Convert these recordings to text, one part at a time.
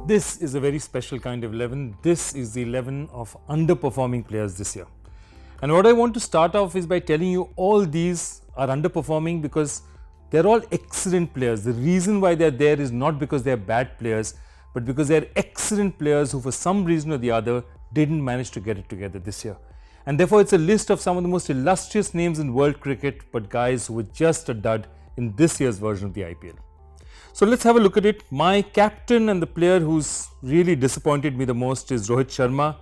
This is a very special kind of 11. This is the 11 of underperforming players this year. And what I want to start off is by telling you all these are underperforming because they're all excellent players. The reason why they're there is not because they're bad players, but because they're excellent players who for some reason or the other didn't manage to get it together this year. And therefore it's a list of some of the most illustrious names in world cricket, but guys who were just a dud in this year's version of the IPL. So let's have a look at it. My captain and the player who's really disappointed me the most is Rohit Sharma.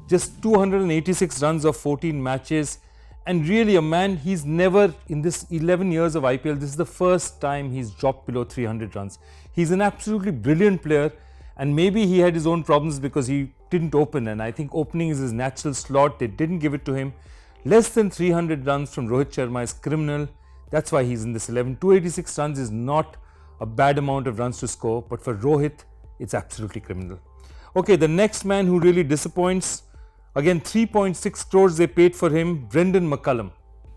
Just 286 runs of 14 matches, and really a man, he's never, in this 11 years of IPL, this is the first time he's dropped below 300 runs. He's an absolutely brilliant player, and maybe he had his own problems because he didn't open, and I think opening is his natural slot. They didn't give it to him. Less than 300 runs from Rohit Sharma is criminal. That's why he's in this 11. 286 runs is not a bad amount of runs to score, but for Rohit, it's absolutely criminal. Okay, the next man who really disappoints, again 3.6 crores they paid for him, Brendan McCullum.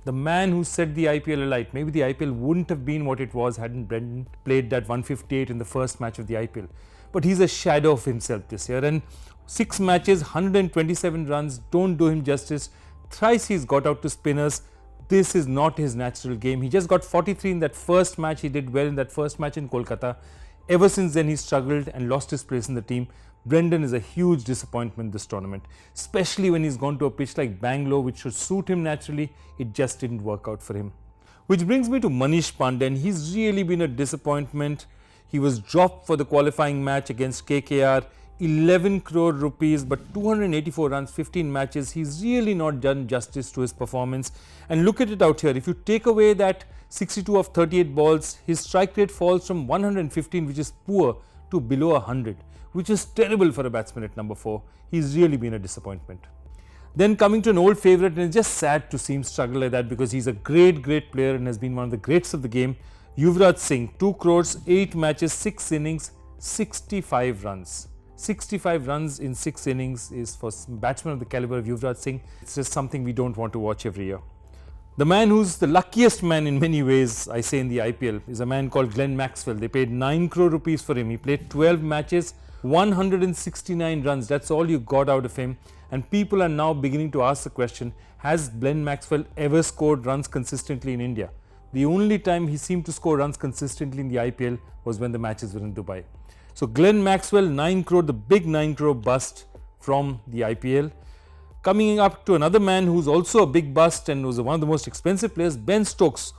The man who set the IPL alight. Maybe the IPL wouldn't have been what it was hadn't Brendan played that 158 in the first match of the IPL. But he's a shadow of himself this year, and 6 matches, 127 runs don't do him justice. Thrice he's got out to spinners. This is not his natural game. He just got 43 in that first match. He did well in that first match in Kolkata. Ever since then, he struggled and lost his place in the team. Brendan is a huge disappointment this tournament, especially when he's gone to a pitch like Bangalore, which should suit him naturally. It just didn't work out for him. Which brings me to Manish Pandey, and he's really been a disappointment. He was dropped for the qualifying match against KKR. 11 crore rupees, but 284 runs, 15 matches. He's really not done justice to his performance. And look at it out here. If you take away that 62 of 38 balls, his strike rate falls from 115, which is poor, to below 100, which is terrible for a batsman at number 4. He's really been a disappointment. Then coming to an old favourite, and it's just sad to see him struggle like that because he's a great player and has been one of the greats of the game. Yuvraj Singh, 2 crores, 8 matches, 6 innings, 65 runs. 65 runs in 6 innings is for batsmen of the caliber of Yuvraj Singh. It's just something we don't want to watch every year. The man who's the luckiest man in many ways, I say, in the IPL is a man called Glenn Maxwell. They paid 9 crore rupees for him. He played 12 matches, 169 runs. That's all you got out of him. And people are now beginning to ask the question, has Glenn Maxwell ever scored runs consistently in India? The only time he seemed to score runs consistently in the IPL was when the matches were in Dubai. So Glenn Maxwell, 9 crore, the big 9 crore bust from the IPL. Coming up to another man who's also a big bust and was one of the most expensive players, Ben Stokes,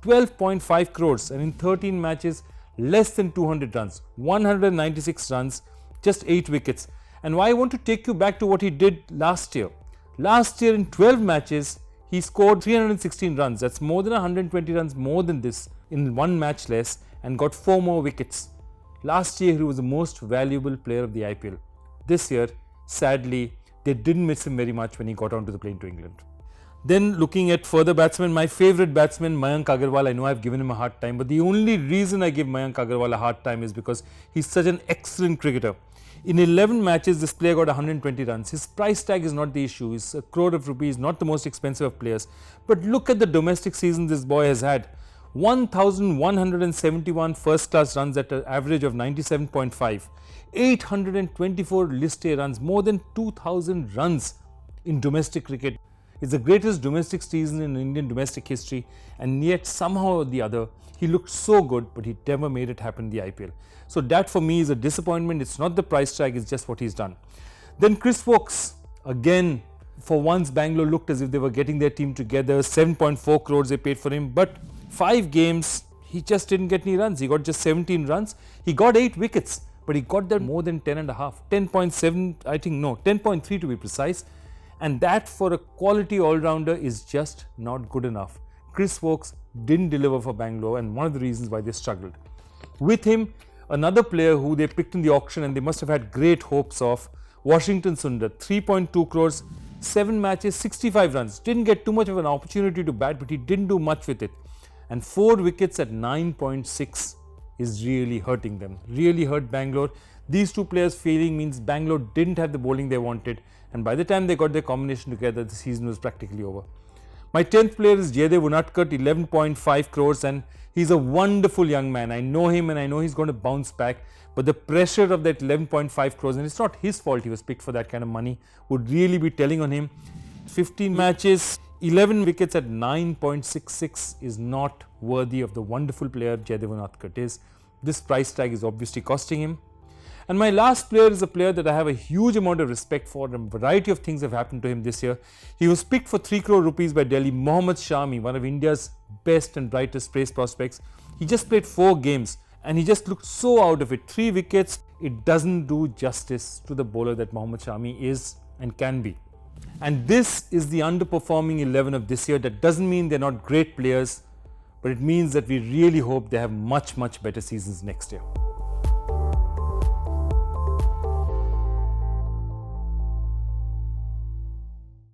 12.5 crores, and in 13 matches, less than 200 runs, 196 runs, just 8 wickets. And why I want to take you back to what he did last year. Last year in 12 matches, he scored 316 runs. That's more than 120 runs more than this in 1 match less, and got 4 more wickets. Last year, he was the most valuable player of the IPL. This year, sadly, they didn't miss him very much when he got onto the plane to England. Then looking at further batsmen, my favourite batsman, Mayank Agarwal, I know I've given him a hard time, but the only reason I give Mayank Agarwal a hard time is because he's such an excellent cricketer. In 11 matches, this player got 120 runs. His price tag is not the issue. He's a crore of rupees, not the most expensive of players. But look at the domestic season this boy has had. 1,171 first-class runs at an average of 97.5, 824 list A runs, more than 2,000 runs in domestic cricket. It's the greatest domestic season in Indian domestic history, and yet somehow or the other, he looked so good, but he never made it happen in the IPL. So that for me is a disappointment. It's not the price tag, it's just what he's done. Then Chris Woakes, again, for once Bangalore looked as if they were getting their team together. 7.4 crores they paid for him, but 5 games, he just didn't get any runs. He got just 17 runs. He got 8 wickets, but he got there more than 10.5. 10.7, I think, no, 10.3 to be precise. And that for a quality all-rounder is just not good enough. Chris Woakes didn't deliver for Bangalore, and one of the reasons why they struggled. With him, another player who they picked in the auction and they must have had great hopes of, Washington Sundar, 3.2 crores, 7 matches, 65 runs. Didn't get too much of an opportunity to bat, but he didn't do much with it. And 4 wickets at 9.6 is really hurting them, really hurt Bangalore. These two players failing means Bangalore didn't have the bowling they wanted, and by the time they got their combination together, the season was practically over. My 10th player is Jaydev Unadkat, 11.5 crores, and He's a wonderful young man. I know him and I know he's going to bounce back. But the pressure of that 11.5 crores, and it's not his fault he was picked for that kind of money, would really be telling on him. 15 matches, 11 wickets at 9.66 is not worthy of the wonderful player Jaydev Unatkot is. This price tag is obviously costing him. And my last player is a player that I have a huge amount of respect for, and a variety of things have happened to him this year. He was picked for 3 crore rupees by Delhi, Mohammad Shami, one of India's best and brightest pace prospects. He just played 4 games and he just looked so out of it. 3 wickets, it doesn't do justice to the bowler that Mohammad Shami is and can be. And this is the underperforming 11 of this year. That doesn't mean they're not great players, but it means that we really hope they have much, much better seasons next year.